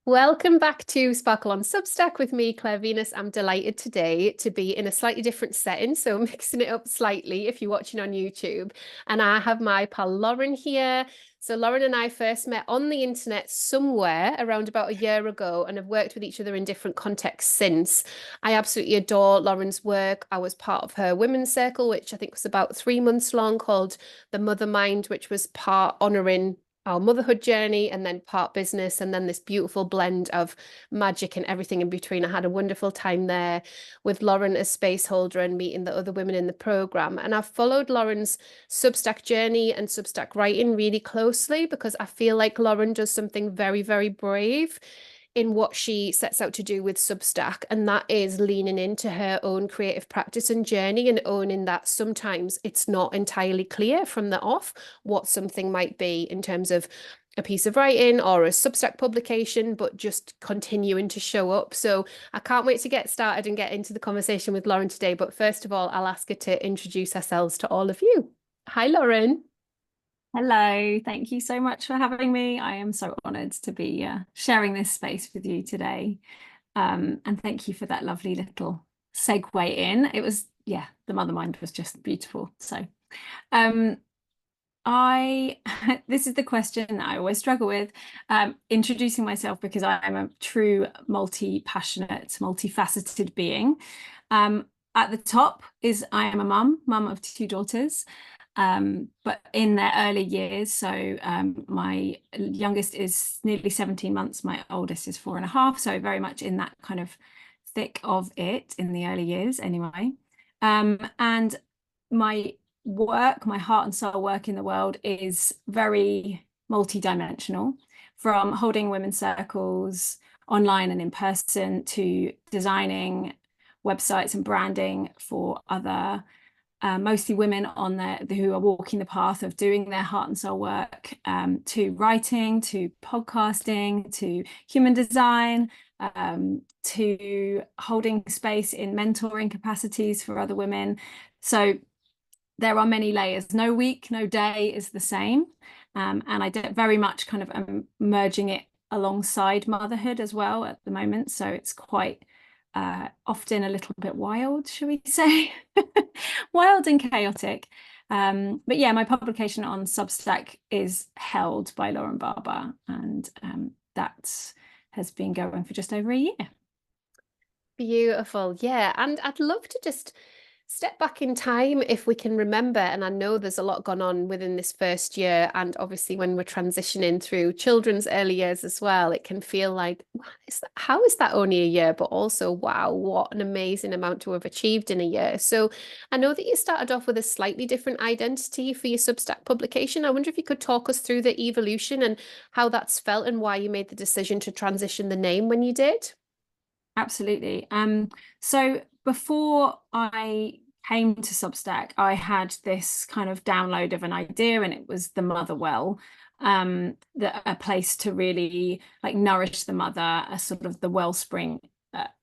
Welcome back to Sparkle on Substack with me, Claire Venus. I'm delighted today to be in a slightly different setting, so mixing it up slightly if you're watching on YouTube. And I have my pal Lauren here. So Lauren and I first met on the internet somewhere around about a year ago and have worked with each other in different contexts since. I absolutely adore Lauren's work. I was part of her women's circle, which I think was about 3 months long, called the Mother Mind, which was part honouring our motherhood journey and then part business and then this beautiful blend of magic and everything in between. I had a wonderful time there with Lauren as space holder and meeting the other women in the program. And I've followed Lauren's Substack journey and Substack writing really closely because I feel like Lauren does something very, very brave in what she sets out to do with Substack, and that is leaning into her own creative practice and journey and owning that sometimes it's not entirely clear from the off what something might be in terms of a piece of writing or a Substack publication, but just continuing to show up. So I can't wait to get started and get into the conversation with Lauren today. But first of all, I'll ask her to introduce ourselves to all of you. Hi, Lauren. Hello, thank you so much for having me. I am so honoured to be sharing this space with you today. And thank you for that lovely little segue in. It was, yeah, the mother mind was just beautiful. So um, I this is the question that I always struggle with, introducing myself because I'm a true multi-passionate, multifaceted being. At the top is I am a mum of two daughters. But in their early years, so my youngest is nearly 17 months, my oldest is 4.5, so very much in that kind of thick of it in the early years anyway. And my work, my heart and soul work in the world is very multi-dimensional, from holding women's circles online and in person to designing websites and branding for other mostly women on there who are walking the path of doing their heart and soul work, to writing, to podcasting, to human design, to holding space in mentoring capacities for other women. So there are many layers. No week, no day is the same. And I very much kind of am merging it alongside motherhood as well at the moment. So it's quite often a little bit wild, shall we say? Wild and chaotic. But yeah, my publication on Substack is held by Lauren Barber, and that has been going for just over a year. Beautiful. Yeah. And I'd love to just step back in time if we can remember. And I know there's a lot gone on within this first year. And obviously, when we're transitioning through children's early years as well, it can feel like, how is that only a year? But also, wow, what an amazing amount to have achieved in a year. So I know that you started off with a slightly different identity for your Substack publication. I wonder if you could talk us through the evolution and how that's felt and why you made the decision to transition the name when you did. Absolutely. So before I came to Substack, I had this kind of download of an idea, and it was the mother well, a place to really like nourish the mother, a sort of the wellspring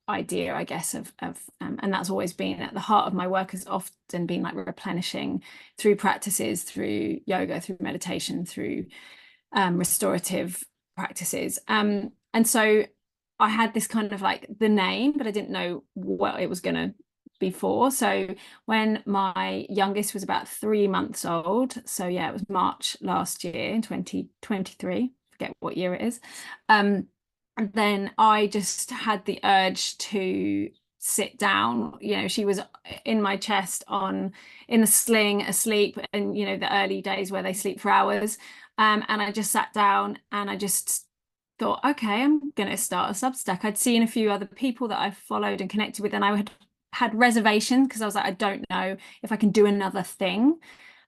idea, I guess, and that's always been at the heart of my work, has often been like replenishing through practices, through yoga, through meditation, through restorative practices. And so I had this kind of like the name, but I didn't know what it was going to be for. So when my youngest was about 3 months old, so yeah, it was March last year in 2023, forget what year it is. Then I just had the urge to sit down. She was in my chest in the sling asleep, and the early days where they sleep for hours. And I just sat down and I just thought, okay, I'm going to start a Substack. I'd seen a few other people that I followed and connected with, and I had reservations because I was like, I don't know if I can do another thing.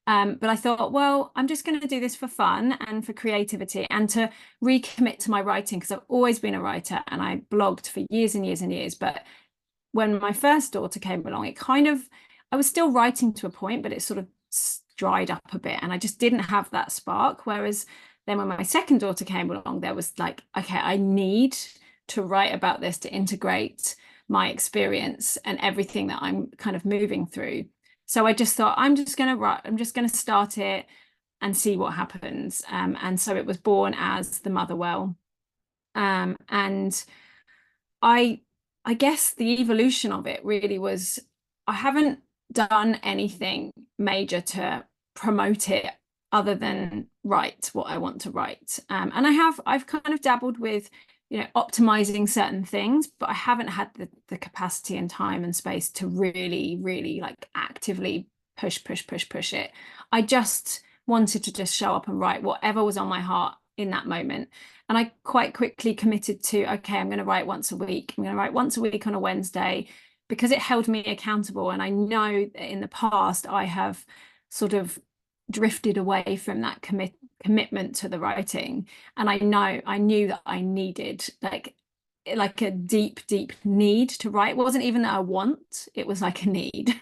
But I thought, well, I'm just going to do this for fun and for creativity and to recommit to my writing, because I've always been a writer and I blogged for years and years and years. But when my first daughter came along, I was still writing to a point, but it sort of dried up a bit and I just didn't have that spark. Whereas then when my second daughter came along, there was like, okay, I need to write about this to integrate my experience and everything that I'm kind of moving through. So I just thought, I'm just going to start it and see what happens. And so it was born as the Mother Well. And I I guess the evolution of it really was, I haven't done anything major to promote it other than write what I want to write. And I've kind of dabbled with, optimizing certain things, but I haven't had the capacity and time and space to really, really like actively push it. I just wanted to just show up and write whatever was on my heart in that moment. And I quite quickly committed to, okay, I'm going to write once a week. I'm going to write once a week on a Wednesday, because it held me accountable. And I know that in the past I have sort of drifted away from that commitment to the writing. And I knew that I needed like a deep need to write. It wasn't even that I want, it was like a need.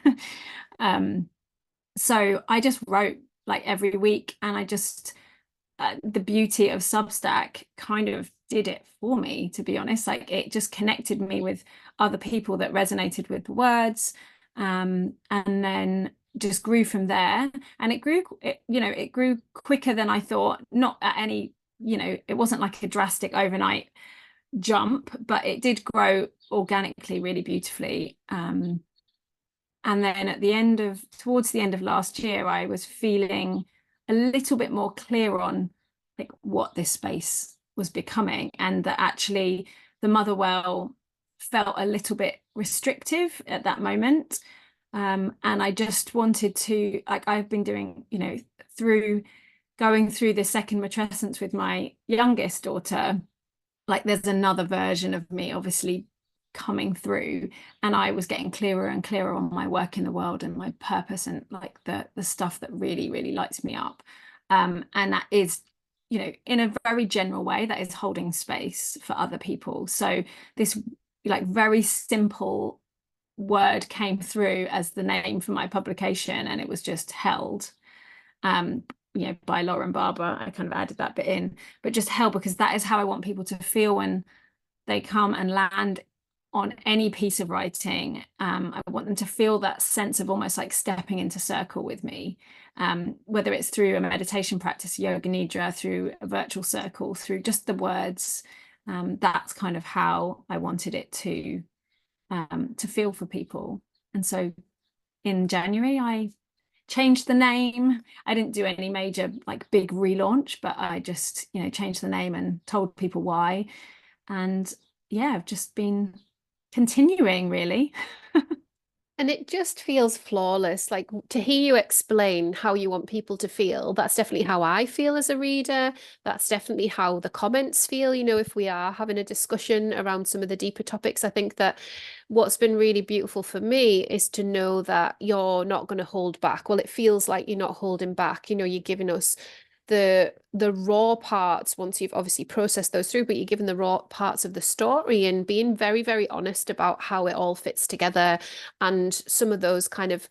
So I just wrote like every week, and I just the beauty of Substack kind of did it for me, to be honest. Like, it just connected me with other people that resonated with the words, and then just grew from there. And it grew quicker than I thought. Not at any, it wasn't like a drastic overnight jump, but it did grow organically really beautifully. And then towards the end of last year, I was feeling a little bit more clear on like what this space was becoming, and that actually the Motherwell felt a little bit restrictive at that moment. And I just wanted to, like, I've been doing, going through the second matrescence with my youngest daughter, like there's another version of me obviously coming through, and I was getting clearer and clearer on my work in the world and my purpose, and like the stuff that really lights me up. And that is, in a very general way, that is holding space for other people. So this like very simple word came through as the name for my publication, and it was just held, by Lauren Barber. I kind of added that bit in, but just held, because that is how I want people to feel when they come and land on any piece of writing. I want them to feel that sense of almost like stepping into circle with me, whether it's through a meditation practice, yoga nidra, through a virtual circle, through just the words. That's kind of how I wanted it to feel for people. And so in January, I changed the name. I didn't do any major like big relaunch, but I just, changed the name and told people why. And yeah, I've just been continuing really. And it just feels flawless. Like, to hear you explain how you want people to feel, that's definitely how I feel as a reader. That's definitely how the comments feel. If we are having a discussion around some of the deeper topics, I think that what's been really beautiful for me is to know that you're not going to hold back. Well, it feels like you're not holding back. You're giving us the raw parts once you've obviously processed those through, but you're given the raw parts of the story and being very, very honest about how it all fits together, and some of those kind of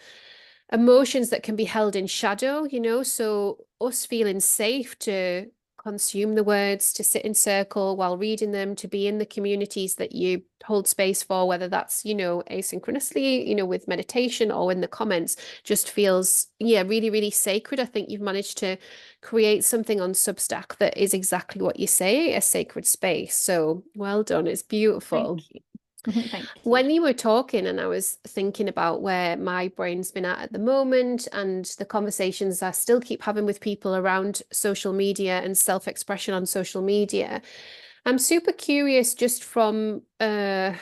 emotions that can be held in shadow, so us feeling safe to consume the words, to sit in circle while reading them, to be in the communities that you hold space for, whether that's, asynchronously, with meditation or in the comments, just feels, really, really sacred. I think you've managed to create something on Substack that is exactly what you say, a sacred space. So well done. It's beautiful. Thank you. Thank you. When you were talking, and I was thinking about where my brain's been at the moment, and the conversations I still keep having with people around social media and self-expression on social media, I'm super curious, just from a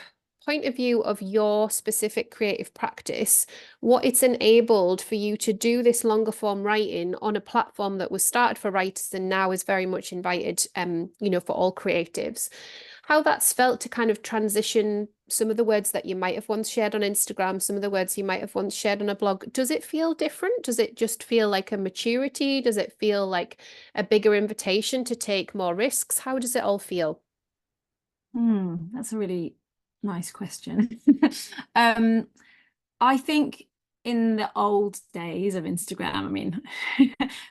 point of view of your specific creative practice, what it's enabled for you to do this longer form writing on a platform that was started for writers and now is very much invited, for all creatives. How that's felt to kind of transition some of the words that you might have once shared on Instagram, some of the words you might have once shared on a blog. Does it feel different? Does it just feel like a maturity? Does it feel like a bigger invitation to take more risks? How does it all feel? That's a really nice question. I think in the old days of Instagram, I mean,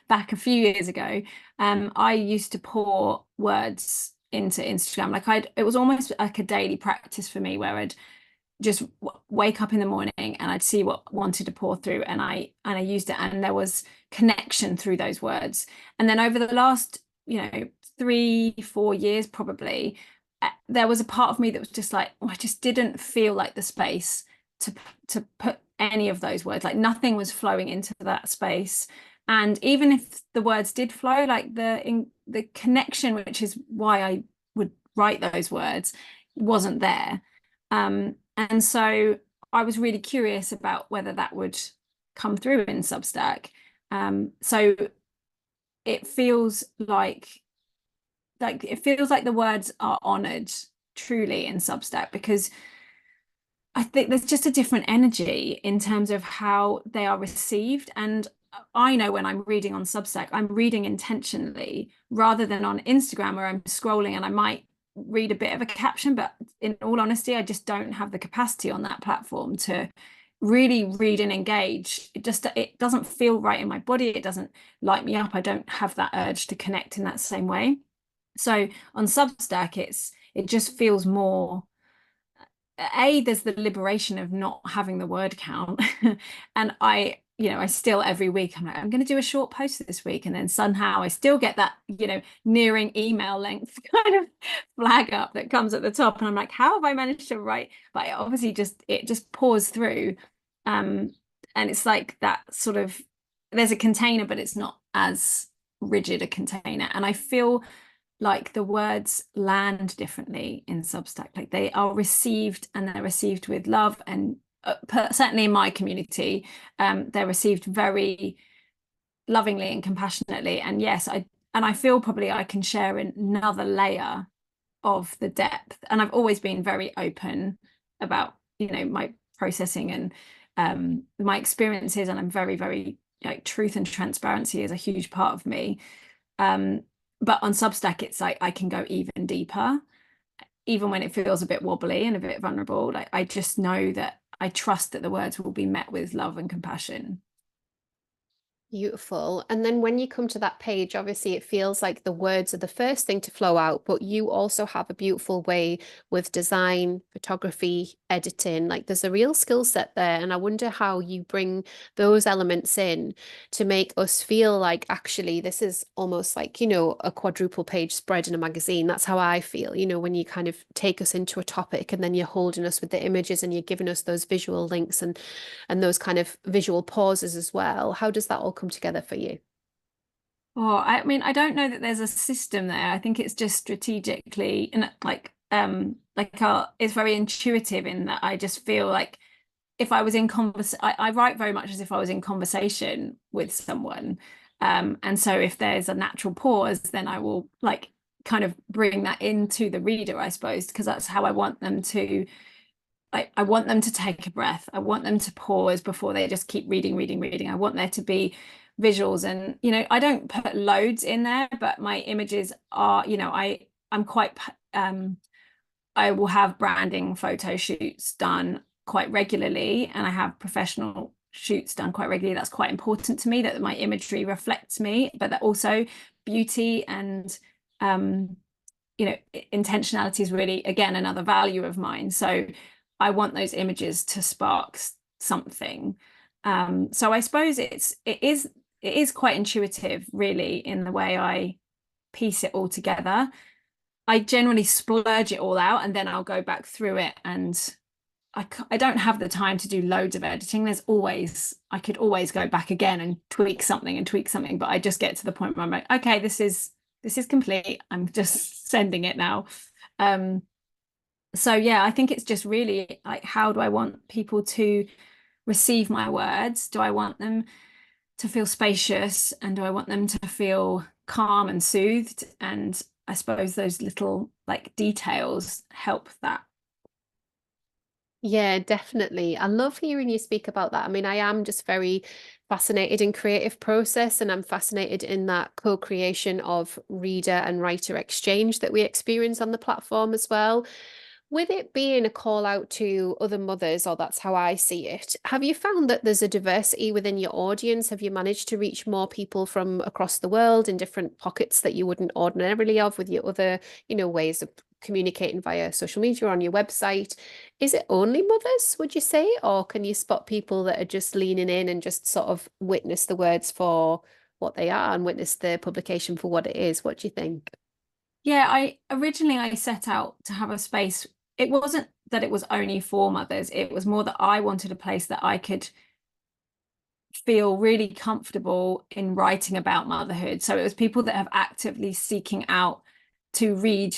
back a few years ago, I used to pour words into Instagram. It was almost like a daily practice for me, where I'd just wake up in the morning and I'd see what wanted to pour through, and I used it, and there was connection through those words. And then over the last, 3-4 years probably, there was a part of me that was just like, oh, I just didn't feel like the space to put any of those words. Like nothing was flowing into that space. And even if the words did flow, like the connection, which is why I would write those words, wasn't there. And so I was really curious about whether that would come through in Substack. So it feels like it feels like the words are honored truly in Substack, because I think there's just a different energy in terms of how they are received. And I know when I'm reading on Substack, I'm reading intentionally rather than on Instagram where I'm scrolling and I might read a bit of a caption, but in all honesty, I just don't have the capacity on that platform to really read and engage. It doesn't feel right in my body. It doesn't light me up. I don't have that urge to connect in that same way. So on Substack, it just feels more, there's the liberation of not having the word count. And I still every week I'm like, I'm going to do a short post this week. And then somehow I still get that, nearing email length kind of flag up that comes at the top. And I'm like, how have I managed to write? But it just pours through. And it's like that sort of, there's a container, but it's not as rigid a container. And I feel like the words land differently in Substack. Like they are received, and they're received with love, and certainly in my community, they're received very lovingly and compassionately. And yes, I feel probably I can share another layer of the depth. And I've always been very open about, my processing and my experiences, and I'm very, very, like, truth and transparency is a huge part of me. But on Substack, it's like I can go even deeper, even when it feels a bit wobbly and a bit vulnerable. Like I just know that I trust that the words will be met with love and compassion. Beautiful. And then when you come to that page, obviously it feels like the words are the first thing to flow out, but you also have a beautiful way with design, photography, editing. Like there's a real skill set there. And I wonder how you bring those elements in to make us feel like actually this is almost like, a quadruple page spread in a magazine. That's how I feel, when you kind of take us into a topic and then you're holding us with the images and you're giving us those visual links and those kind of visual pauses as well. How does that all come together for you? Well, I mean, I don't know that there's a system there. I think it's just strategically, and it's very intuitive in that I just feel like if I was in I write very much as if I was in conversation with someone. And so if there's a natural pause, then I will like kind of bring that into the reader, I suppose, because that's how I want them to. I want them to take a breath. I want them to pause before they just keep reading, reading, reading. I want there to be visuals, and I don't put loads in there, but my images are, I'm quite I will have branding photo shoots done quite regularly, and I have professional shoots done quite regularly. That's quite important to me, that my imagery reflects me, but that also beauty and intentionality is really, again, another value of mine. So I want those images to spark something. So I suppose it is quite intuitive, really, in the way I piece it all together. I generally splurge it all out, and then I'll go back through it, and I don't have the time to do loads of editing. I could always go back again and tweak something, but I just get to the point where I'm like, okay, this is complete. I'm just sending it now. So yeah, I think it's just really like, how do I want people to receive my words? Do I want them to feel spacious, and do I want them to feel calm and soothed? And I suppose those little like details help that. Yeah, definitely. I love hearing you speak about that. I mean, I am just very fascinated in creative process, and I'm fascinated in that co-creation of reader and writer exchange that we experience on the platform as well. With it being a call out to other mothers, or that's how I see it, have you found that there's a diversity within your audience? Have you managed to reach more people from across the world in different pockets that you wouldn't ordinarily have with your other, ways of communicating via social media or on your website? Is it only mothers, would you say, or can you spot people that are just leaning in and just sort of witness the words for what they are and witness the publication for what it is? What do you think? Yeah, I originally set out to have a space. It wasn't that it was only for mothers. It was more that I wanted a place that I could feel really comfortable in writing about motherhood. So it was people that have actively seeking out to read,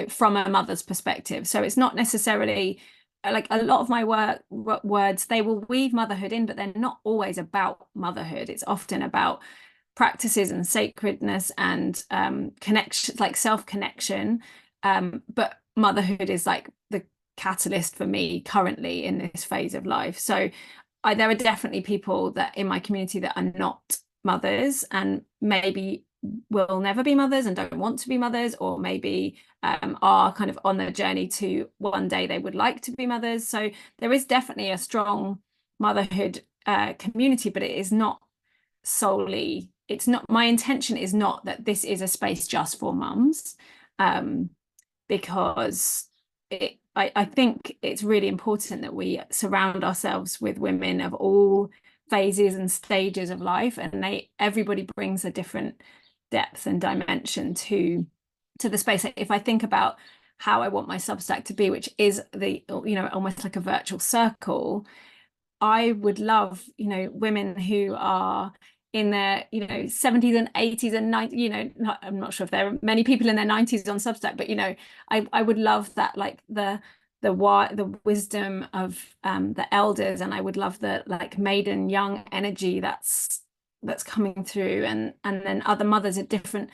from a mother's perspective. So it's not necessarily like a lot of my words, they will weave motherhood in, but they're not always about motherhood. It's often about practices and sacredness and connection, like self-connection. But motherhood is like the catalyst for me currently in this phase of life. So there are definitely people that in my community that are not mothers and maybe will never be mothers and don't want to be mothers, or maybe are kind of on the journey to one day they would like to be mothers. So there is definitely a strong motherhood community, but it is not solely, it's not, my intention is not that this is a space just for mums, because I think it's really important that we surround ourselves with women of all phases and stages of life, and everybody brings a different depth and dimension to the space. If I think about how I want my Substack to be, which is almost like a virtual circle, I would love, women who are in their, 70s and 80s and 90s, I'm not sure if there are many people in their 90s on Substack, but, I would love that, like the wisdom of the elders, and I would love the like maiden young energy that's coming through, and then other mothers at different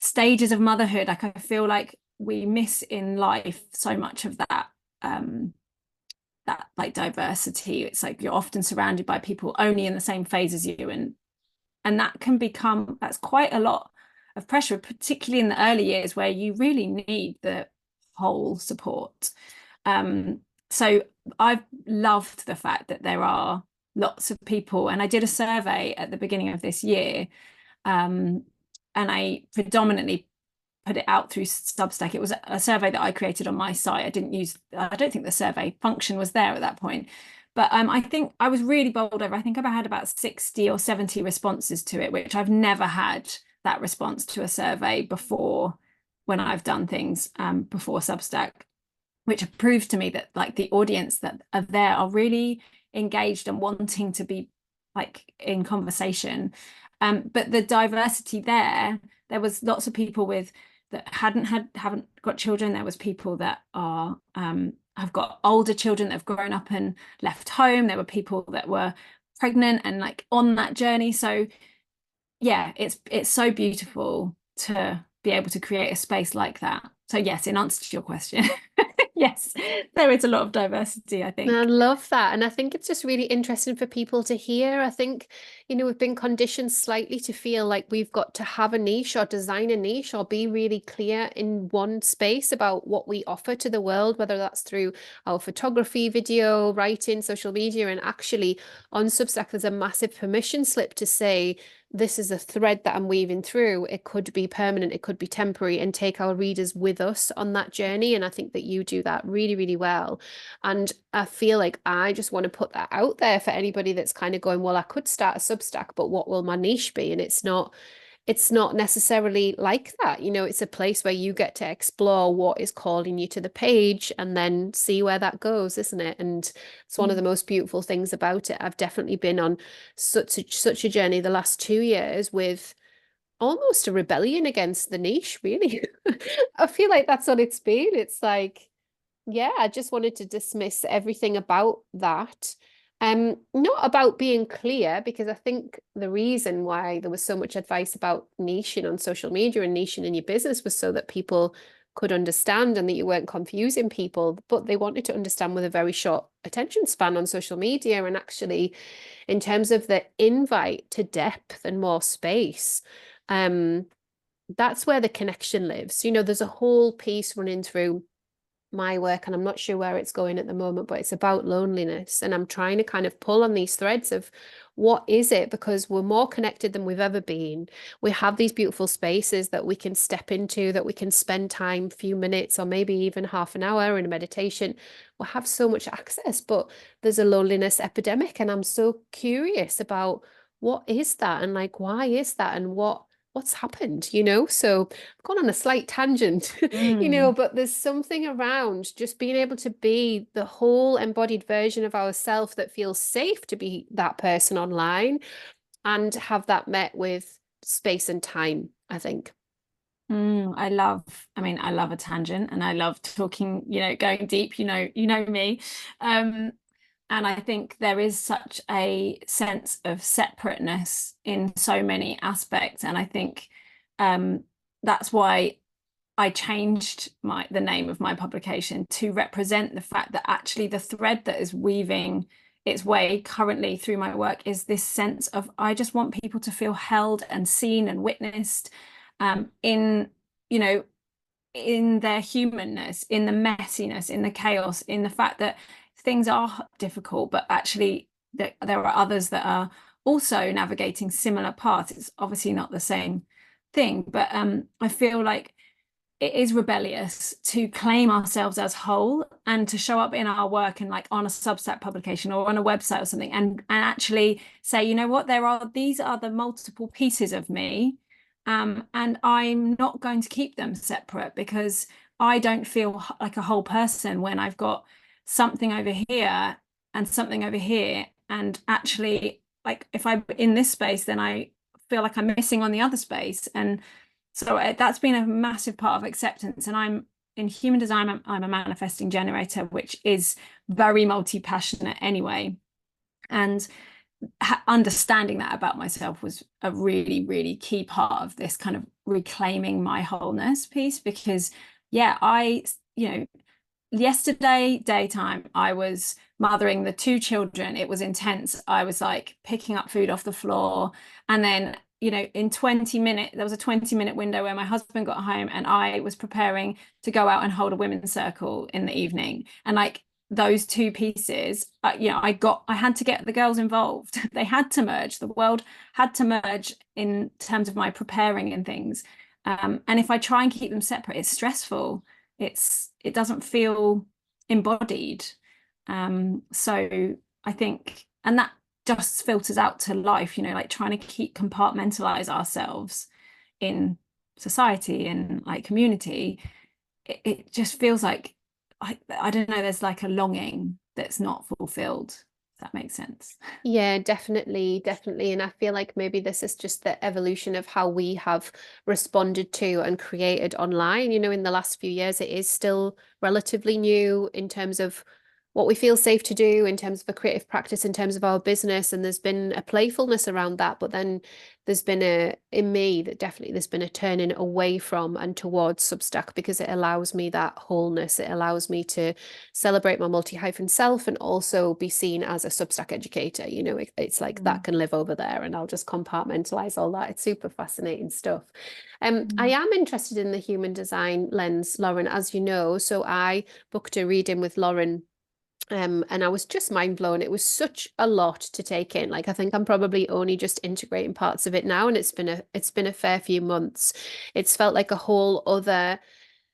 stages of motherhood. Like I feel like we miss in life so much of that like diversity. It's like you're often surrounded by people only in the same phase as you, and that's quite a lot of pressure, particularly in the early years where you really need the whole support. So I've loved the fact that there are lots of people, and I did a survey at the beginning of this year, and I predominantly put it out through Substack. It was a survey that I created on my site. I don't think the survey function was there at that point. But I think I was really bold over. I think I had about 60 or 70 responses to it, which I've never had that response to a survey before when I've done things before Substack, which proves to me that like the audience that are there are really engaged and wanting to be like in conversation. But the diversity there was lots of people that haven't got children. There was people that have got older children that have grown up and left home. There were people that were pregnant and like on that journey. So yeah, it's so beautiful to be able to create a space like that. So yes, in answer to your question, yes, there is a lot of diversity, I I think. love that. And I think it's just really interesting for people to hear. I think, we've been conditioned slightly to feel like we've got to have a niche or design a niche or be really clear in one space about what we offer to the world, whether that's through our photography, video, writing, social media. And actually on Substack, there's a massive permission slip to say, this is a thread that I'm weaving through. It could be permanent, it could be temporary, and take our readers with us on that journey. And I think that you do that really, really well. And I feel like I just want to put that out there for anybody that's kind of going, well, I could start a Substack, but what will my niche be? And it's not necessarily like that. It's a place where you get to explore what is calling you to the page and then see where that goes, isn't it? And it's one of the most beautiful things about it. I've definitely been on such a journey the last 2 years with almost a rebellion against the niche, really. I feel like that's what it's been. It's like, yeah, I just wanted to dismiss everything about that. Not about being clear, because I think the reason why there was so much advice about niching on social media and niching in your business was so that people could understand and that you weren't confusing people, but they wanted to understand with a very short attention span on social media. And actually, in terms of the invite to depth and more space, that's where the connection lives. There's a whole piece running through my work, and I'm not sure where it's going at the moment, but it's about loneliness. And I'm trying to kind of pull on these threads of what is it, because we're more connected than we've ever been. We have these beautiful spaces that we can step into, that we can spend time, few minutes or maybe even half an hour in a meditation. We'll have so much access, but there's a loneliness epidemic. And I'm so curious about what is that, and like, why is that, and what what's happened, So I've gone on a slight tangent, Mm. but there's something around just being able to be the whole embodied version of ourselves that feels safe to be that person online and have that met with space and time, I think. I love a tangent and I love talking, going deep, you know me. Um, and I think there is such a sense of separateness in so many aspects. And I think um, that's why I changed the name of my publication to represent the fact that actually the thread that is weaving its way currently through my work is this sense of I just want people to feel held and seen and witnessed in, you know, in their humanness, in the messiness, in the chaos, in the fact that things are difficult, but actually that there are others that are also navigating similar paths. It's obviously not the same thing, but I feel like it is rebellious to claim ourselves as whole and to show up in our work and like on a Substack publication or on a website or something and actually say, you know what, these are the multiple pieces of me. And I'm not going to keep them separate because I don't feel like a whole person when I've got something over here and something over here. And actually, like if I'm in this space, then I feel like I'm missing on the other space. And so that's been a massive part of acceptance. And I'm in human design, I'm a manifesting generator, which is very multi-passionate anyway. And understanding that about myself was a really, really key part of this kind of reclaiming my wholeness piece. Because, yeah, yesterday daytime I was mothering the two children. It was intense. I was like picking up food off the floor, and then in 20 minutes there was a 20-minute window where my husband got home and I was preparing to go out and hold a women's circle in the evening. And like those two pieces, I had to get the girls involved. They had to merge. The world had to merge in terms of my preparing and things. And if I try and keep them separate, it's stressful. It doesn't feel embodied. So I think, and that just filters out to life, like trying to compartmentalize ourselves in society and like community. It just feels like I don't know, there's like a longing that's not fulfilled. If that makes sense. Yeah, definitely, definitely. And I feel like maybe this is just the evolution of how we have responded to and created online. In the last few years, it is still relatively new in terms of what we feel safe to do, in terms of a creative practice, in terms of our business. And there's been a playfulness around that. But then in me, that definitely there's been a turning away from and towards Substack because it allows me that wholeness. It allows me to celebrate my multi-hyphen self and also be seen as a Substack educator. It's like that can live over there and I'll just compartmentalize all that. It's super fascinating stuff. I am interested in the human design lens, Lauren, as you know. So I booked a reading with Lauren and I was just mind blown. It was such a lot to take in. Like I think I'm probably only just integrating parts of it now, and it's been a fair few months. It's felt like a whole other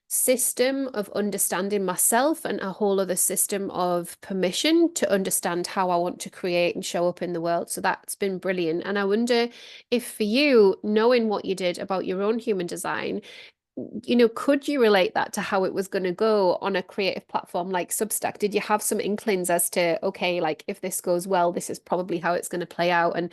system of understanding myself and a whole other system of permission to understand how I want to create and show up in the world. So that's been brilliant. And I wonder if for you, knowing what you did about your own human design, could you relate that to how it was going to go on a creative platform like Substack? Did you have some inklings as to, okay, like if this goes well, this is probably how it's going to play out? And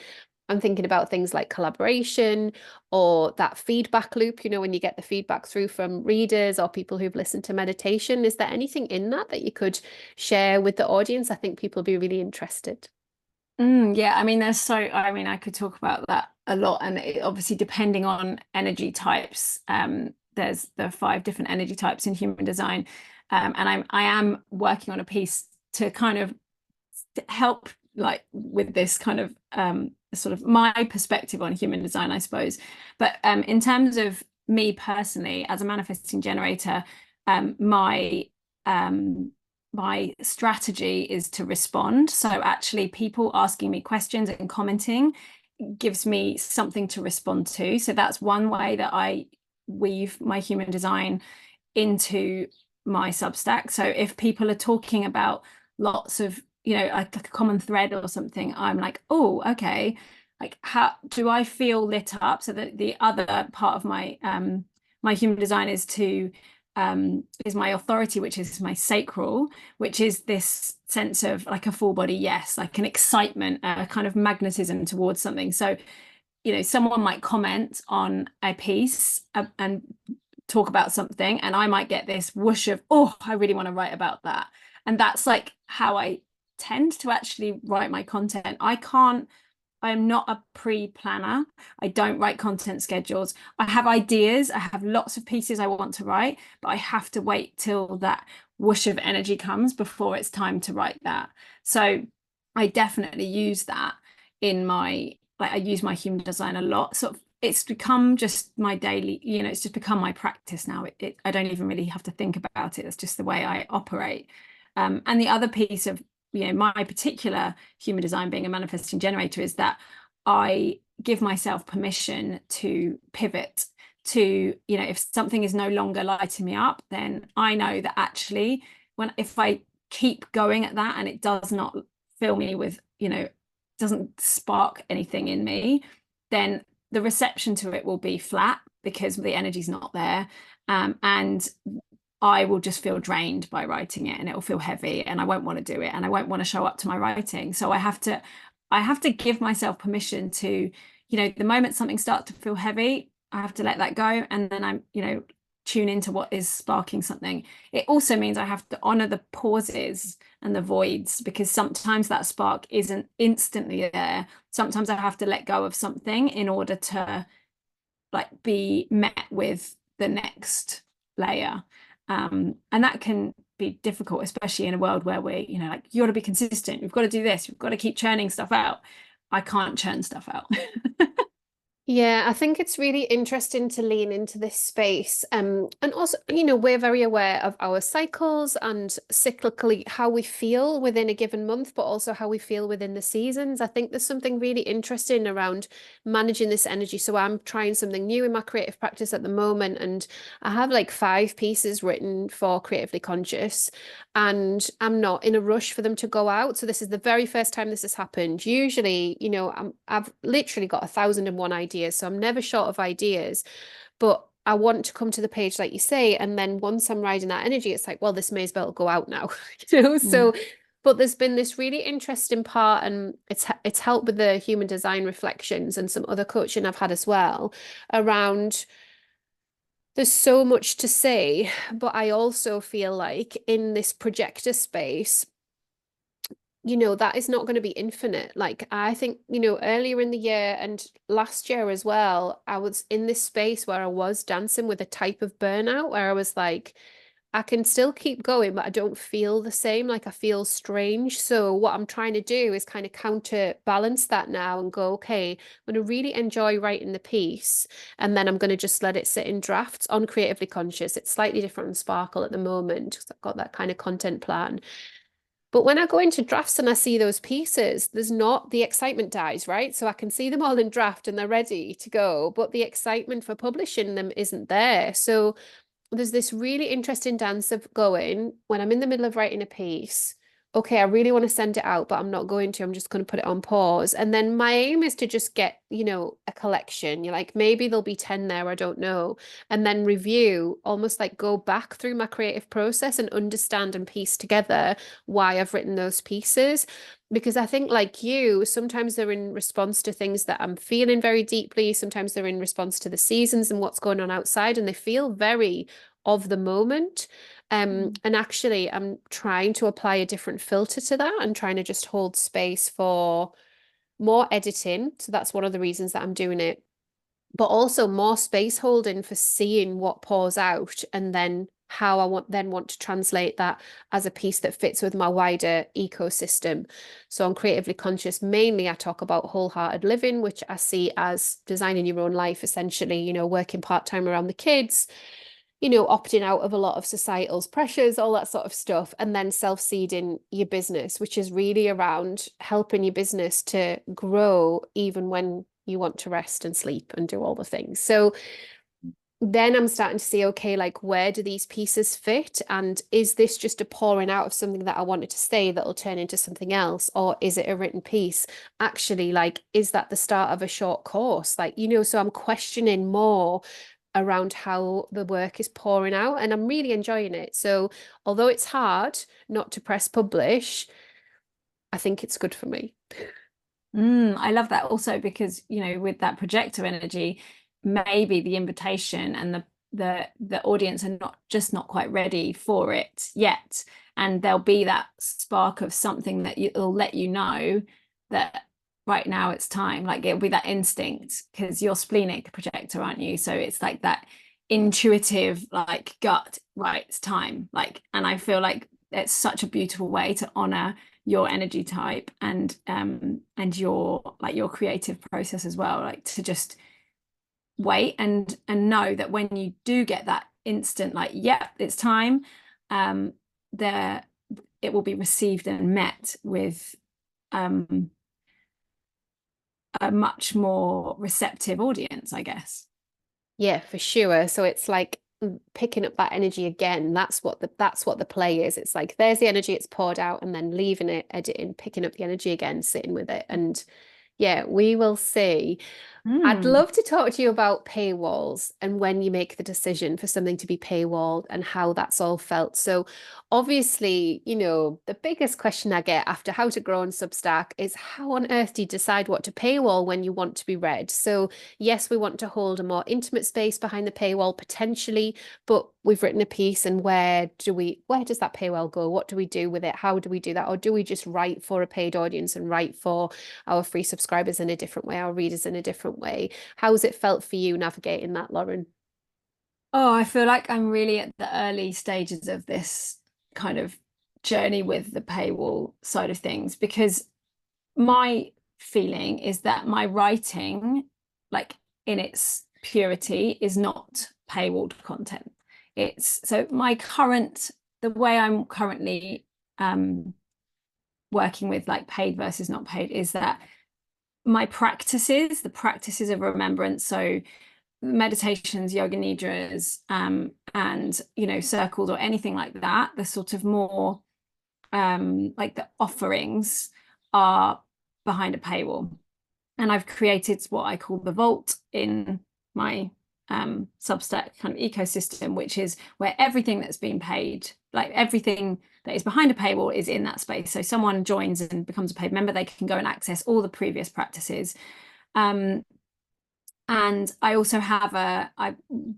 I'm thinking about things like collaboration or that feedback loop, when you get the feedback through from readers or people who've listened to meditation. Is there anything in that you could share with the audience? I think people would be really interested. Yeah, I could talk about that a lot, and obviously depending on energy types, there's the 5 different energy types in human design, and I am working on a piece to kind of help like with this kind of sort of my perspective on human design, I suppose. But in terms of me personally as a manifesting generator, my my strategy is to respond. So actually people asking me questions and commenting gives me something to respond to. So that's one way that I weave my human design into my Substack. So if people are talking about lots of, like a common thread or something, I'm like, oh, okay, like, how do I feel lit up? So that the other part of my my human design is my authority, which is my sacral, which is this sense of like a full body yes, like an excitement, a kind of magnetism towards something. So, someone might comment on a piece and talk about something, and I might get this whoosh of, oh, I really want to write about that. And that's like how I tend to actually write my content. I am not a pre-planner. I don't write content schedules. I have ideas. I have lots of pieces I want to write, but I have to wait till that whoosh of energy comes before it's time to write that. So I definitely use that in my, like, I use my human design a lot. Sort of, it's become just my daily, it's just become my practice now. I don't even really have to think about it. It's just the way I operate. And the other piece of my particular human design, being a manifesting generator, is that I give myself permission to pivot to, if something is no longer lighting me up, then I know that actually if I keep going at that and it does not fill me with, doesn't spark anything in me, then the reception to it will be flat because the energy's not there. And I will just feel drained by writing it, and it will feel heavy, and I won't want to do it, and I won't want to show up to my writing. So I have to give myself permission to, the moment something starts to feel heavy, I have to let that go, and then I'm, tune into what is sparking something. It also means I have to honor the pauses and the voids, because sometimes that spark isn't instantly there. Sometimes I have to let go of something in order to like be met with the next layer. And that can be difficult, especially in a world where we're, like, you got to be consistent. We've got to do this. We've got to keep churning stuff out. I can't churn stuff out. Yeah, I think it's really interesting to lean into this space. And also, we're very aware of our cycles and cyclically how we feel within a given month, but also how we feel within the seasons. I think there's something really interesting around managing this energy. So I'm trying something new in my creative practice at the moment, and I have like 5 pieces written for Creatively Conscious, and I'm not in a rush for them to go out. So this is the very first time this has happened. Usually, I've literally got 1,001 ideas. So I'm never short of ideas, but I want to come to the page, like you say, and then once I'm riding that energy, it's like, well, this may as well go out now, So, but there's been this really interesting part, and it's helped with the human design reflections and some other coaching I've had as well around. There's so much to say, but I also feel like in this projector space, that is not going to be infinite. Like, I think, earlier in the year and last year as well, I was in this space where I was dancing with a type of burnout where I was like, I can still keep going, but I don't feel the same. Like, I feel strange. So what I'm trying to do is kind of counterbalance that now and go, okay, I'm going to really enjoy writing the piece. And then I'm going to just let it sit in drafts on Creatively Conscious. It's slightly different on Sparkle at the moment because I've got that kind of content plan. But when I go into drafts and I see those pieces, there's not, the excitement dies, right? So I can see them all in draft and they're ready to go, but the excitement for publishing them isn't there. So there's this really interesting dance of going, when I'm in the middle of writing a piece, okay, I really want to send it out, but I'm not going to. I'm just going to put it on pause. And then my aim is to just get, a collection. You're like, maybe there'll be 10 there, I don't know. And then review, almost like go back through my creative process and understand and piece together why I've written those pieces. Because I think, like you, sometimes they're in response to things that I'm feeling very deeply. Sometimes they're in response to the seasons and what's going on outside, and they feel very of the moment. And actually, I'm trying to apply a different filter to that and trying to just hold space for more editing. So that's one of the reasons that I'm doing it, but also more space holding for seeing what pours out, and then how I want to translate that as a piece that fits with my wider ecosystem. So on Creatively Conscious, mainly I talk about wholehearted living, which I see as designing your own life, essentially, working part-time around the kids, opting out of a lot of societal pressures, all that sort of stuff, and then self-seeding your business, which is really around helping your business to grow even when you want to rest and sleep and do all the things. So then I'm starting to see, okay, like where do these pieces fit? And is this just a pouring out of something that I wanted to say that'll turn into something else? Or is it a written piece? Actually, like, is that the start of a short course? Like, so I'm questioning more around how the work is pouring out, and I'm really enjoying it. So although it's hard not to press publish, I think it's good for me. I love that also because, with that projector energy, maybe the invitation and the audience are not quite ready for it yet. And there'll be that spark of something that it'll let you know that right now it's time. Like it'll be that instinct because you're splenic projector, aren't you? So it's like that intuitive, like gut, right, it's time. And I feel like it's such a beautiful way to honor your energy type and your creative process as well, like to just wait and know that when you do get that instant like yep, it's time, there it will be received and met with a much more receptive audience, I guess. Yeah, for sure. So it's like picking up that energy again. That's what the play is. It's like there's the energy, it's poured out, and then leaving it, editing, picking up the energy again, sitting with it. And yeah, we will see. I'd Mm. love to talk to you about paywalls and when you make the decision for something to be paywalled and how that's all felt. So, obviously, the biggest question I get after How to Grow on Substack is how on earth do you decide what to paywall when you want to be read? So, yes, we want to hold a more intimate space behind the paywall potentially, but we've written a piece, and where does that paywall go? What do we do with it? How do we do that? Or do we just write for a paid audience and write for our free subscribers in a different way, our readers in a different way? How's it felt for you navigating that, Lauren? Oh, I feel like I'm really at the early stages of this kind of journey with the paywall side of things because my feeling is that my writing, like in its purity, is not paywalled content. It's so the way I'm currently working with like paid versus not paid is that the practices of remembrance, so meditations, yoga nidras, and circles or anything like that, the sort of more like the offerings are behind a paywall. And I've created what I call the vault in my Substack kind of ecosystem, which is where everything that's been paid, like everything that is behind a paywall, is in that space. So someone joins and becomes a paid member, they can go and access all the previous practices. And I also have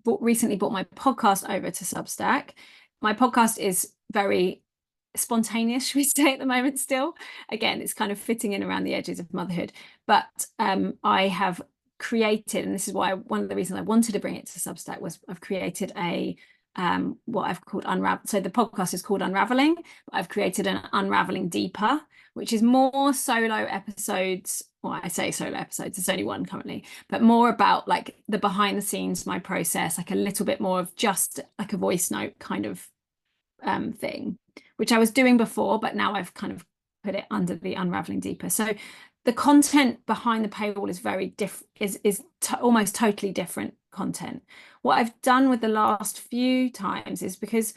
recently brought my podcast over to Substack. My podcast is very spontaneous, should we say, at the moment still. Again, it's kind of fitting in around the edges of motherhood. But I have created, and this is why one of the reasons I wanted to bring it to Substack was I've created what I've called Unravel. So the podcast is called Unraveling, but I've created an Unraveling Deeper, which is more solo episodes. Well, I say solo episodes, there's only one currently, but more about like the behind the scenes, my process, like a little bit more of just like a voice note kind of thing, which I was doing before, but now I've kind of put it under the Unraveling Deeper. So the content behind the paywall is very different, almost totally different content. What I've done with the last few times is because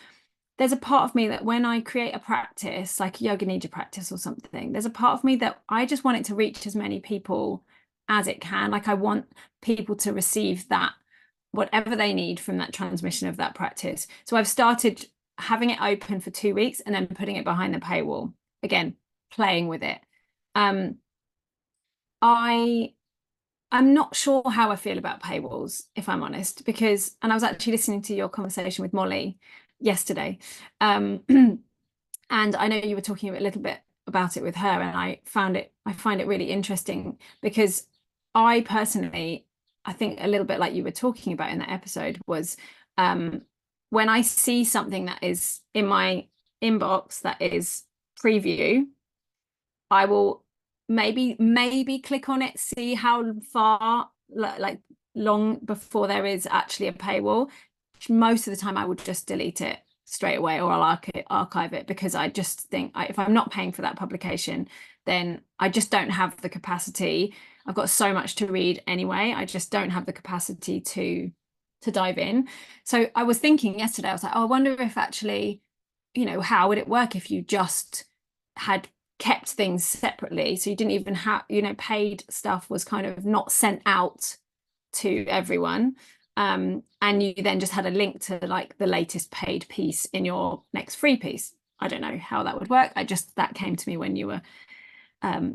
there's a part of me that when I create a practice, like a yoga nidra practice or something, there's a part of me that I just want it to reach as many people as it can. Like I want people to receive that, whatever they need from that transmission of that practice. So I've started having it open for 2 weeks and then putting it behind the paywall. Again, playing with it. I'm not sure how I feel about paywalls, if I'm honest, and I was actually listening to your conversation with Molly yesterday. And I know you were talking a little bit about it with her, and I find it really interesting because I personally, I think a little bit like you were talking about in that episode was when I see something that is in my inbox that is preview, I will maybe click on it, see how far like long before there is actually a paywall. Most of the time I would just delete it straight away, or I'll archive it, because I just think if I'm not paying for that publication, then I just don't have the capacity. I've got so much to read anyway. I just don't have the capacity to to dive in. So I was thinking yesterday, I was like, oh, I wonder if actually, how would it work if you just had kept things separately? So you didn't even have, paid stuff was kind of not sent out to everyone. And you then just had a link to like the latest paid piece in your next free piece. I don't know how that would work. That came to me when you were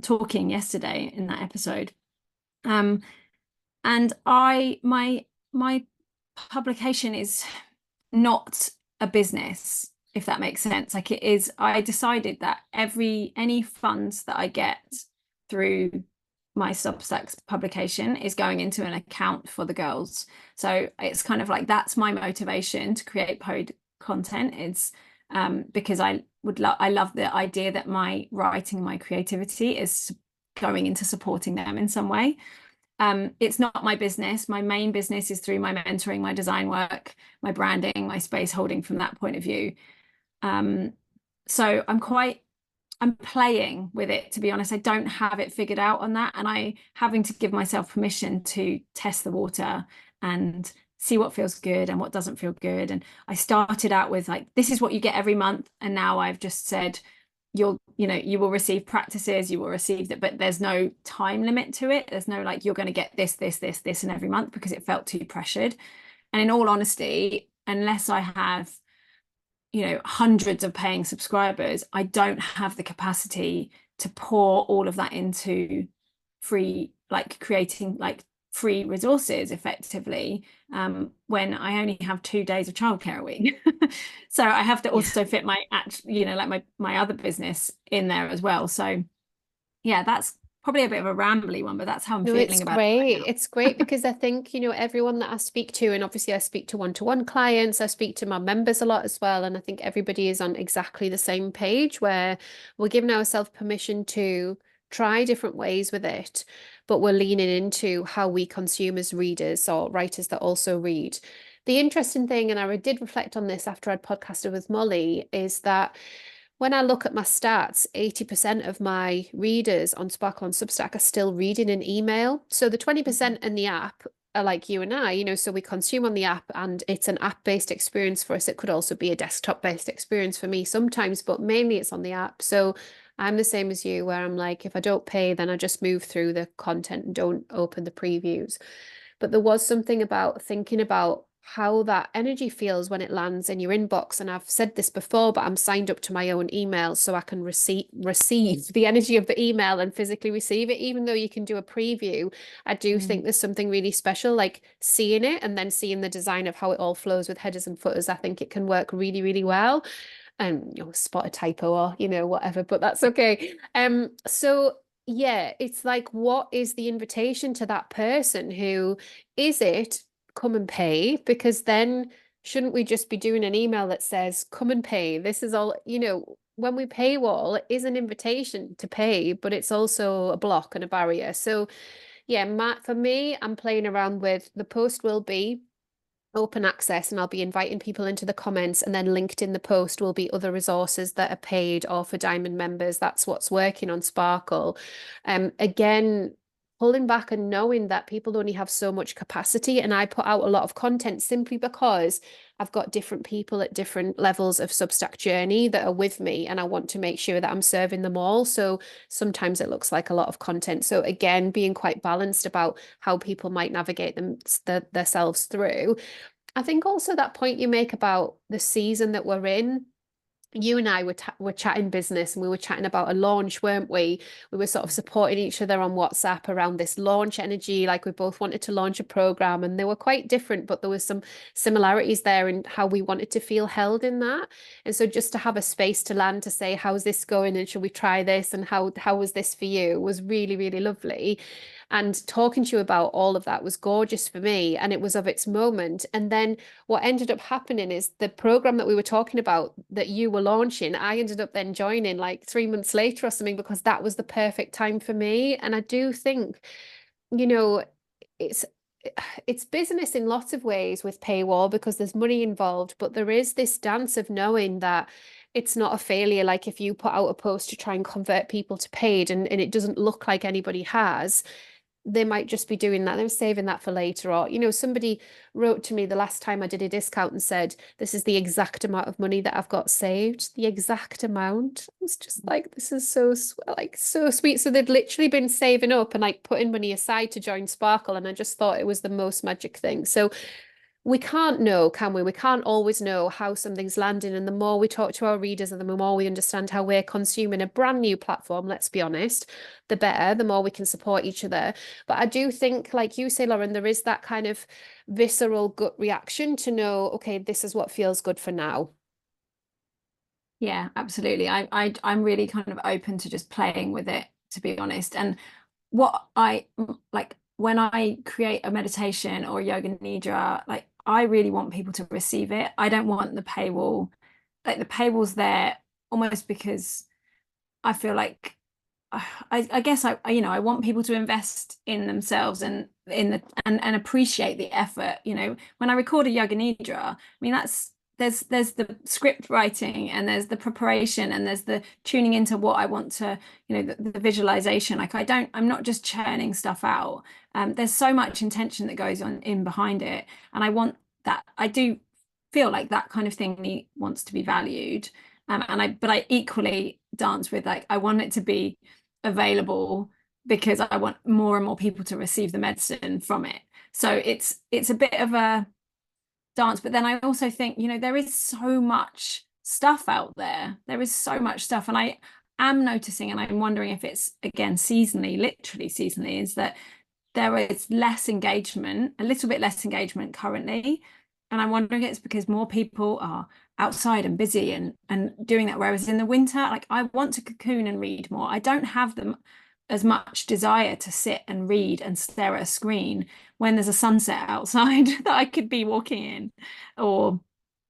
talking yesterday in that episode. And my publication is not a business, if that makes sense. Like it is, I decided that any funds that I get through my Substack publication is going into an account for the girls. So it's kind of like that's my motivation to create paid content. It's because I love the idea that my writing, my creativity is going into supporting them in some way. It's not my business. My main business is through my mentoring, my design work, my branding, my space holding from that point of view. So I'm playing with it, to be honest. I don't have it figured out on that. And I having to give myself permission to test the water and see what feels good and what doesn't feel good. And I started out with like, this is what you get every month. And now I've just said, you will receive practices, you will receive that, but there's no time limit to it. There's no like, you're going to get this, and every month, because it felt too pressured. And in all honesty, unless I have, hundreds of paying subscribers, I don't have the capacity to pour all of that into creating like free resources effectively, when I only have 2 days of childcare a week. So I have to also fit my like my other business in there as well. So yeah, that's probably a bit of a rambly one, but that's how I'm feeling about it right now. It's great because I think, everyone that I speak to, and obviously I speak to one-to-one clients, I speak to my members a lot as well. And I think everybody is on exactly the same page where we're giving ourselves permission to try different ways with it, but we're leaning into how we consume as readers or writers that also read. The interesting thing, and I did reflect on this after I'd podcasted with Molly, is that when I look at my stats, 80% of my readers on Sparkle and Substack are still reading an email. So the 20% in the app are like you and I, so we consume on the app and it's an app-based experience for us. It could also be a desktop-based experience for me sometimes, but mainly it's on the app. So I'm the same as you, where I'm like, if I don't pay, then I just move through the content and don't open the previews. But there was something about thinking about how that energy feels when it lands in your inbox. And I've said this before, but I'm signed up to my own email so I can receive the energy of the email and physically receive it. Even though you can do a preview, I do think there's something really special, like seeing it and then seeing the design of how it all flows with headers and footers. I think it can work really, really well. And spot a typo or whatever, but that's okay. So yeah, it's like, what is the invitation to that person? Who is it? Come and pay, because then shouldn't we just be doing an email that says come and pay? This is all, when we paywall, it is an invitation to pay, but it's also a block and a barrier. So yeah, for me, I'm playing around with the post will be open access, and I'll be inviting people into the comments, and then linked in the post will be other resources that are paid or for Diamond members. That's what's working on Sparkle. Again, pulling back and knowing that people only have so much capacity, and I put out a lot of content simply because I've got different people at different levels of Substack journey that are with me, and I want to make sure that I'm serving them all. So sometimes it looks like a lot of content. So again, being quite balanced about how people might navigate themselves through. I think also that point you make about the season that we're in, you and I were chatting business, and we were chatting about a launch, weren't we? We were sort of supporting each other on WhatsApp around this launch energy. Like we both wanted to launch a program, and they were quite different, but there was some similarities there in how we wanted to feel held in that. And so just to have a space to land to say, how's this going? And should we try this? And how was this for you? Was really, really lovely. And talking to you about all of that was gorgeous for me, and it was of its moment. And then what ended up happening is the program that we were talking about that you were launching, I ended up then joining like 3 months later or something, because that was the perfect time for me. And I do think, you know, it's it's business in lots of ways with paywall, because there's money involved, but there is this dance of knowing that it's not a failure. Like if you put out a post to try and convert people to paid, and it doesn't look like anybody has, they might just be doing that. They're saving that for later. Or, somebody wrote to me the last time I did a discount and said, this is the exact amount of money that I've got saved, the exact amount. It's just like, this is so sweet. So they'd literally been saving up and like putting money aside to join Sparkle. And I just thought it was the most magic thing. So we can't know, can we? We can't always know how something's landing. And the more we talk to our readers and the more we understand how we're consuming a brand new platform, let's be honest, the better, the more we can support each other. But I do think, like you say, Lauren, there is that kind of visceral gut reaction to know, okay, this is what feels good for now. Yeah, absolutely. I'm really kind of open to just playing with it, to be honest. And what I like when I create a meditation or yoga nidra, like I really want people to receive it. I don't want the paywall. Like the paywall's there almost because I feel like I guess I want people to invest in themselves and in the and appreciate the effort. When I record a yoga nidra, I mean there's the script writing and there's the preparation and there's the tuning into what I want to, the visualization. Like I'm not just churning stuff out. There's so much intention that goes on in behind it, and I want that. I do feel like that kind of thing wants to be valued. But I equally dance with like I want it to be available because I want more and more people to receive the medicine from it. So it's a bit of a dance, but then I also think, there is so much stuff out there. There is so much stuff, and I am noticing, and I'm wondering if it's again seasonally, literally seasonally, is that there is less engagement, a little bit less engagement currently. And I'm wondering if it's because more people are outside and busy and doing that. Whereas in the winter, like I want to cocoon and read more. I don't have them as much desire to sit and read and stare at a screen when there's a sunset outside that I could be walking in or,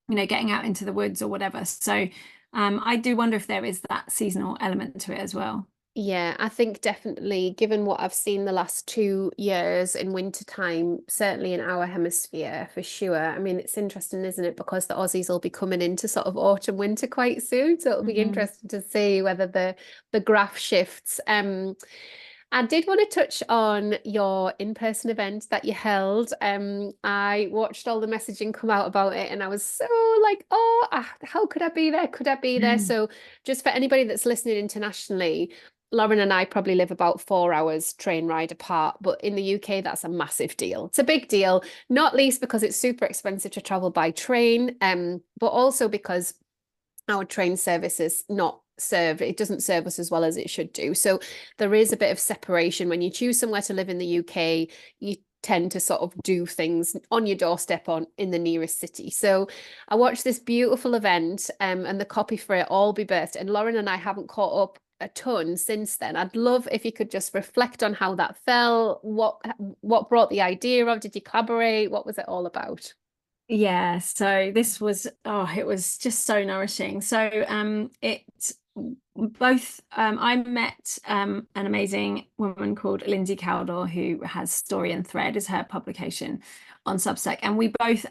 getting out into the woods or whatever. So I do wonder if there is that seasonal element to it as well. Yeah, I think definitely, given what I've seen the last 2 years in winter time, certainly in our hemisphere for sure. I mean, it's interesting, isn't it? Because the Aussies will be coming into sort of autumn, winter quite soon. So it'll be Mhm. interesting to see whether the graph shifts. I did want to touch on your in-person event that you held. I watched all the messaging come out about it, and I was so like, oh, how could I be there? Could I be there? So just for anybody that's listening internationally, Lauren and I probably live about 4 hours train ride apart, but in the UK, that's a massive deal. It's a big deal, not least because it's super expensive to travel by train, but also because our train service is not served, it doesn't serve us as well as it should do. So there is a bit of separation. When you choose somewhere to live in the UK, you tend to sort of do things on your doorstep on in the nearest city. So I watched this beautiful event, and the copy for it, All Be Birthed, and Lauren and I haven't caught up a ton since then. I'd love if you could just reflect on how that felt. What brought the idea of? Did you collaborate? What was it all about? Yeah, so this was it was just so nourishing. So it both I met an amazing woman called Lindsay Cowdell who has Story and Thread as her publication on Substack, and we both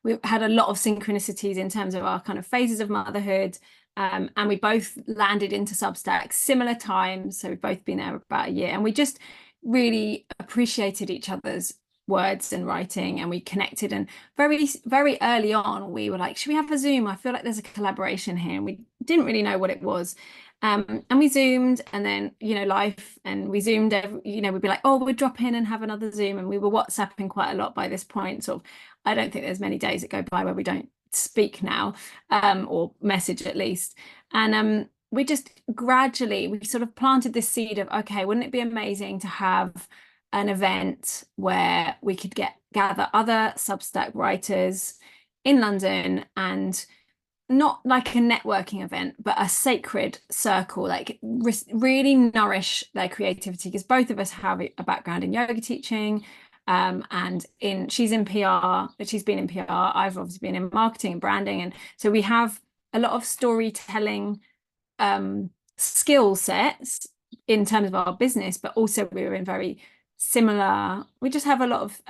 we had a lot of synchronicities in terms of our kind of phases of motherhood. And we both landed into Substack similar times, so we've both been there about a year, and we just really appreciated each other's words and writing, and we connected. And very very early on we were like, should we have a Zoom? I feel like there's a collaboration here, and we didn't really know what it was. And we Zoomed, and then life, and we Zoomed we'd be like, oh, we'd drop in and have another Zoom, and we were WhatsApping quite a lot by this point. Sort of, I don't think there's many days that go by where we don't speak now, or message at least. And we just gradually we sort of planted this seed of, okay, wouldn't it be amazing to have an event where we could gather other Substack writers in London, and not like a networking event, but a sacred circle, like really nourish their creativity, because both of us have a background in yoga teaching. And she's in PR, she's been in PR. I've obviously been in marketing and branding. And so we have a lot of storytelling skill sets in terms of our business, but also we're in very similar, we just have a lot of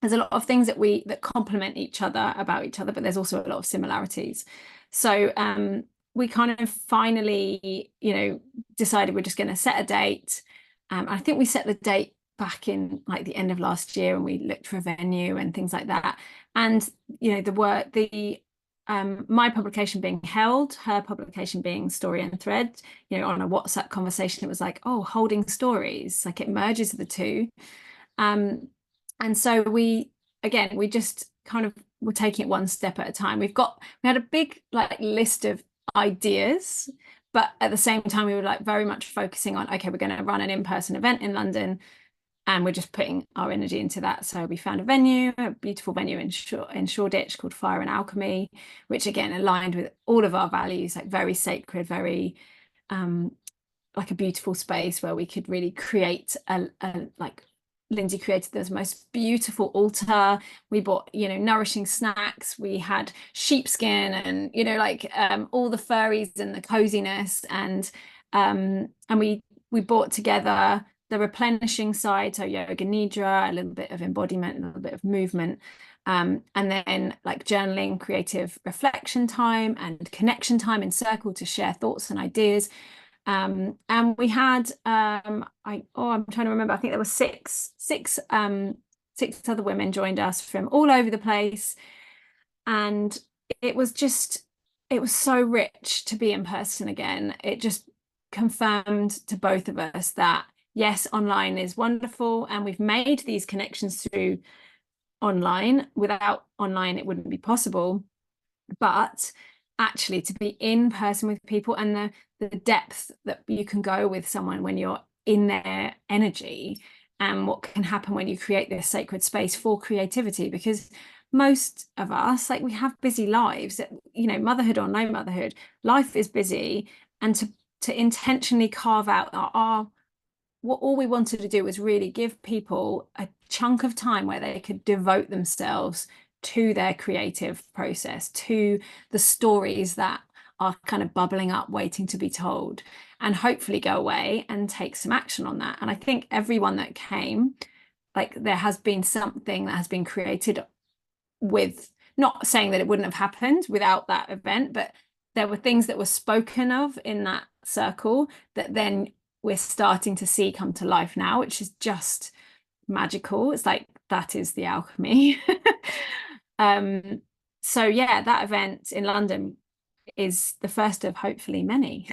there's a lot of things that complement each other about each other, but there's also a lot of similarities. So we kind of finally decided we're just going to set a date. I think we set the date back in like the end of last year, and we looked for a venue and things like that. And my publication being held, her publication being story and thread, on a WhatsApp conversation, it was like, oh, holding stories, like it merges the two. And so we just kind of were taking it one step at a time. We had a big like list of ideas, but at the same time we were like very much focusing on, okay, we're going to run an in-person event in London, and we're just putting our energy into that. So we found a beautiful venue in Shoreditch called Fire and Alchemy, which again aligned with all of our values, like very sacred, very like a beautiful space where we could really create a like Lindsay created this most beautiful altar. We bought, nourishing snacks. We had sheepskin and, all the furries and the coziness. And we brought together the replenishing side, so yoga nidra, a little bit of embodiment, a little bit of movement. And then like journaling, creative reflection time and connection time in circle to share thoughts and ideas. And we had I'm trying to remember, I think there were six other women joined us from all over the place, and it was so rich to be in person again. It just confirmed to both of us that yes, online is wonderful, and we've made these connections through online. Without online it wouldn't be possible, but actually to be in person with people and the depth that you can go with someone when you're in their energy, and what can happen when you create this sacred space for creativity. Because most of us, like, we have busy lives, motherhood or no motherhood, life is busy, and to intentionally carve out what all we wanted to do was really give people a chunk of time where they could devote themselves to their creative process, to the stories that are kind of bubbling up, waiting to be told, and hopefully go away and take some action on that. And I think everyone that came, like, there has been something that has been created with, not saying that it wouldn't have happened without that event, but there were things that were spoken of in that circle that then we're starting to see come to life now, which is just magical. It's like, that is the alchemy. So yeah, that event in London is the first of hopefully many.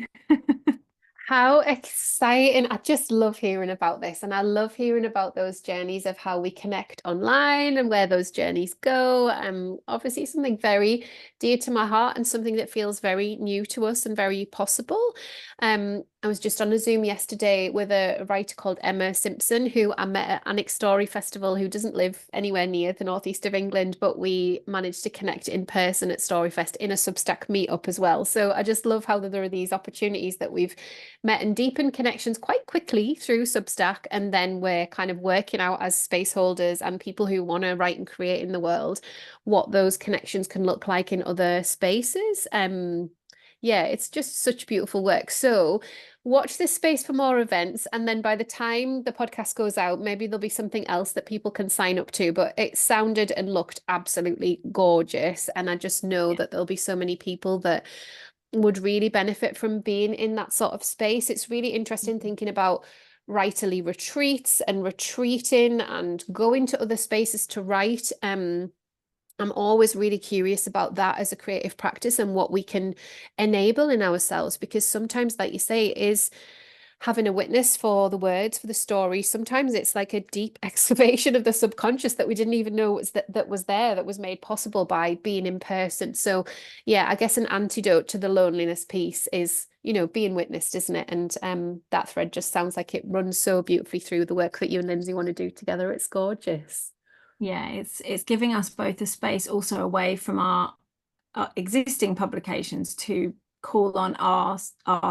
How exciting. I just love hearing about this. And I love hearing about those journeys of how we connect online and where those journeys go. Obviously something very dear to my heart and something that feels very new to us and very possible. I was just on a Zoom yesterday with a writer called Emma Simpson, who I met at Annick Story Festival, who doesn't live anywhere near the northeast of England, but we managed to connect in person at Storyfest in a Substack meetup as well. So I just love how there are these opportunities that we've met and deepened connections quite quickly through Substack, and then we're kind of working out as space holders and people who want to write and create in the world what those connections can look like in other spaces. Yeah, it's just such beautiful work. So watch this space for more events, and then by the time the podcast goes out, maybe there'll be something else that people can sign up to. But it sounded and looked absolutely gorgeous, and I just know that there'll be so many people that would really benefit from being in that sort of space. It's really interesting thinking about writerly retreats and retreating and going to other spaces to write. I'm always really curious about that as a creative practice and what we can enable in ourselves, because sometimes, like you say, it is having a witness for the words, for the story. Sometimes it's like a deep excavation of the subconscious that we didn't even know that was there, that was made possible by being in person. So yeah, I guess an antidote to the loneliness piece is, being witnessed, isn't it? And that thread just sounds like it runs so beautifully through the work that you and Lindsay want to do together. It's gorgeous. Yeah, it's giving us both a space also away from our existing publications to call on our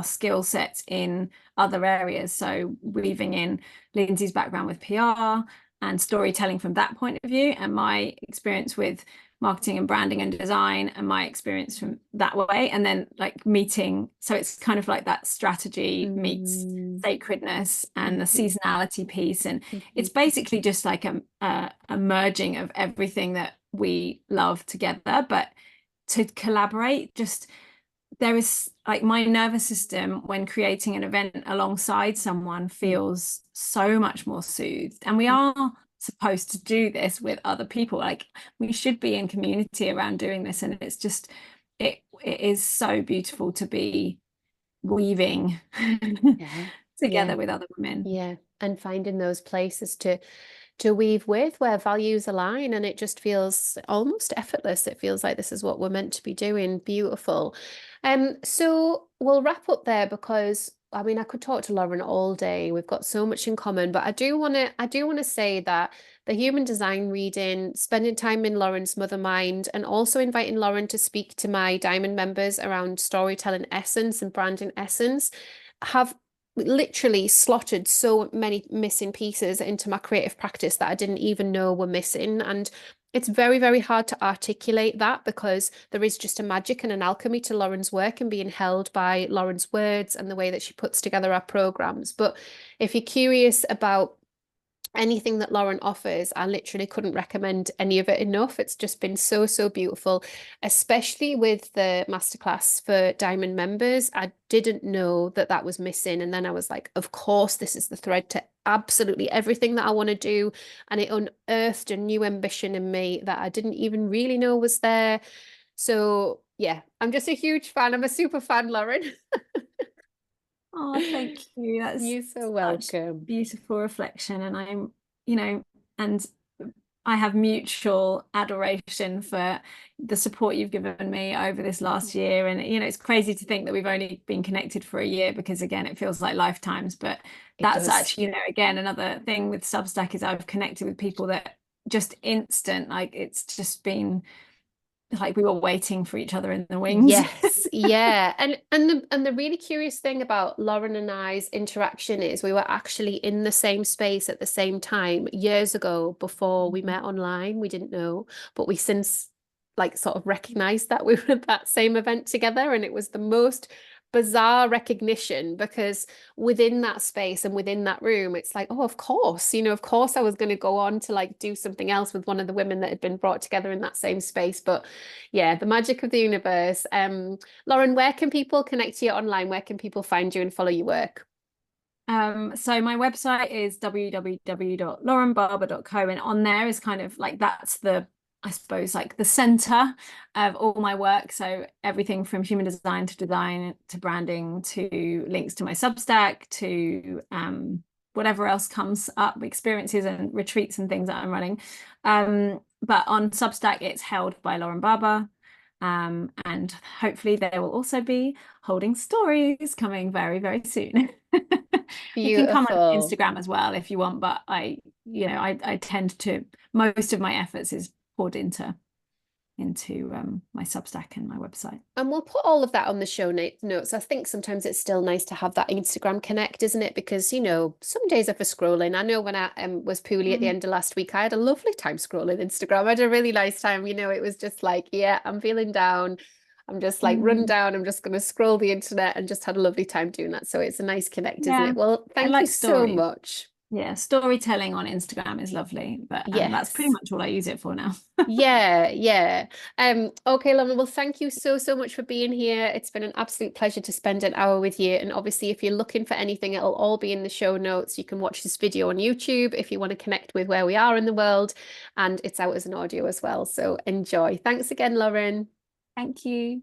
skill sets in other areas. So weaving in Lindsay's background with PR and storytelling from that point of view, and my experience with marketing and branding and design, and my experience from that way, and then like meeting. So it's kind of like that strategy meets sacredness and the seasonality piece, and it's basically just like a merging of everything that we love together, but to collaborate. Just there is like my nervous system when creating an event alongside someone Mm. feels so much more soothed. And we Mm. are supposed to do this with other people. Like we should be in community around doing this. And it's just, it is so beautiful to be weaving Yeah. Yeah. together with other women. Yeah. And finding those places to weave with where values align, and it just feels almost effortless. It feels like this is what we're meant to be doing. Beautiful. So we'll wrap up there because I mean I could talk to Lauren all day. We've got so much in common, but I do want to say that the human design reading, spending time in Lauren's mother mind, and also inviting Lauren to speak to my diamond members around storytelling essence and branding essence have literally slotted so many missing pieces into my creative practice that I didn't even know were missing. And it's very, very hard to articulate that because there is just a magic and an alchemy to Lauren's work and being held by Lauren's words and the way that she puts together our programs. But if you're curious about anything that Lauren offers, I literally couldn't recommend any of it enough. It's just been so, so beautiful, especially with the masterclass for Diamond members. I didn't know that that was missing. And then I was like, of course, this is the thread to absolutely everything that I want to do. And it unearthed a new ambition in me that I didn't even really know was there. So, yeah, I'm just a huge fan. I'm a super fan, Lauren. Oh, thank you. That's You're so such welcome. beautiful reflection. And I'm, you know, and I have mutual adoration for the support you've given me over this last year. And, it's crazy to think that we've only been connected for a year because, again, it feels like lifetimes. But It that's does. actually, again, another thing with Substack is I've connected with people that just instant, like it's just been like we were waiting for each other in the wings. Yes, yeah. And the really curious thing about Lauren and I's interaction is we were actually in the same space at the same time years ago before we met online. We didn't know, but we since like sort of recognized that we were at that same event together, and it was the most bizarre recognition because within that space and within that room, it's like, oh, of course I was going to go on to like do something else with one of the women that had been brought together in that same space. But yeah, the magic of the universe. Lauren, where can people connect to you online? Where can people find you and follow your work? So my website is www.laurenbarber.co, and on there is kind of like that's the, I suppose, like the center of all my work. So everything from human design to branding to links to my Substack to whatever else comes up, experiences and retreats and things that I'm running. But on Substack, it's held by Lauren Barber. And hopefully there will also be holding stories coming very, very soon. You can come on Beautiful. Instagram as well if you want, but I tend to, most of my efforts is poured into my Substack and my website. And we'll put all of that on the show notes. I think sometimes it's still nice to have that Instagram connect, isn't it? Because, some days are for scrolling. I know when I was poorly at the Mm. end of last week, I had a lovely time scrolling Instagram. I had a really nice time. It was just like, yeah, I'm feeling down. I'm just like run Mm. down. I'm just going to scroll the internet and just had a lovely time doing that. So it's a nice connect, isn't Yeah, it? Well, I thank you like so stories. much. Yeah, storytelling on Instagram is lovely, but that's pretty Yes. much all I use it for now. Yeah, yeah. Okay, Lauren, well, thank you so, so much for being here. It's been an absolute pleasure to spend an hour with you. And obviously, if you're looking for anything, it'll all be in the show notes. You can watch this video on YouTube if you want to connect with where we are in the world, and it's out as an audio as well. So enjoy. Thanks again, Lauren. Thank you.